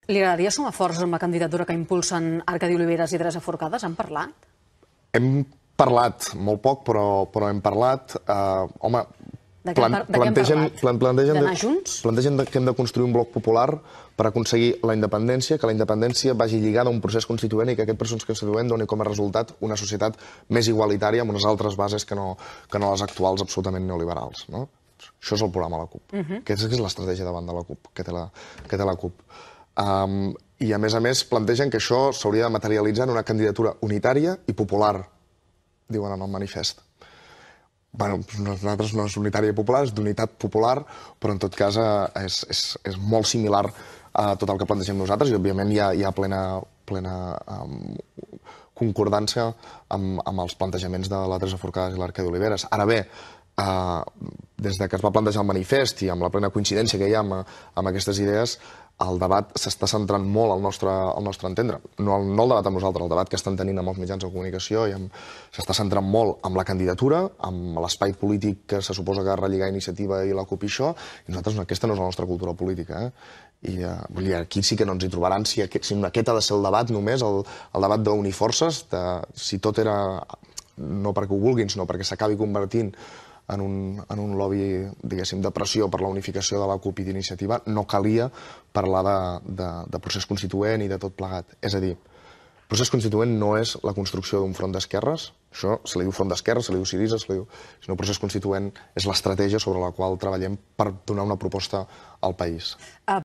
Li agradaria sumar forces amb la candidatura que impulsen Arcadi Oliveres i Teresa Forcades? Han parlat? Hem parlat, molt poc, però hem parlat. Home, De què han parlat? D'anar junts? Plantegen que hem de construir un bloc popular per aconseguir la independència, que la independència vagi lligada a un procés constituent i que aquest procés constituent doni com a resultat una societat més igualitària amb unes altres bases que no les actuals absolutament neoliberals. No? Això és el programa de la CUP. Aquesta és l'estratègia davant de la CUP, que té la CUP. I, a més, plantegen que això s'hauria de materialitzar en una candidatura unitària i popular, diuen en el manifest. Bé, nosaltres no és unitària i popular, és d'unitat popular, però en tot cas és molt similar a tot el que plantegem nosaltres i, òbviament, hi ha plena concordància amb els plantejaments de la Teresa Forcades i l'Arcadi Oliveres. Ara bé, des que es va plantejar el manifest i amb la plena coincidència que hi ha amb aquestes idees, el debat s'està centrant molt al nostre entendre. No el debat amb nosaltres, el debat que estan tenint amb els mitjans de comunicació s'està centrant molt amb la candidatura, amb l'espai polític que se suposa que ha de relligar Iniciativa i la CUP i això, i nosaltres aquesta no és la nostra cultura política. I aquí sí que no ens hi trobaran si aquest ha de ser el debat només, el debat d'unir forces, si tot era no perquè ho vulguin, sinó perquè s'acabi convertint en un lobby, diguéssim, de pressió per la unificació de la CUP i d'Iniciativa, no calia parlar de procés constituent i de tot plegat. És a dir, procés constituent no és la construcció d'un front d'esquerres, això se li diu front d'esquerres, se li diu Syriza, sinó procés constituent és l'estratègia sobre la qual treballem per donar una proposta al país.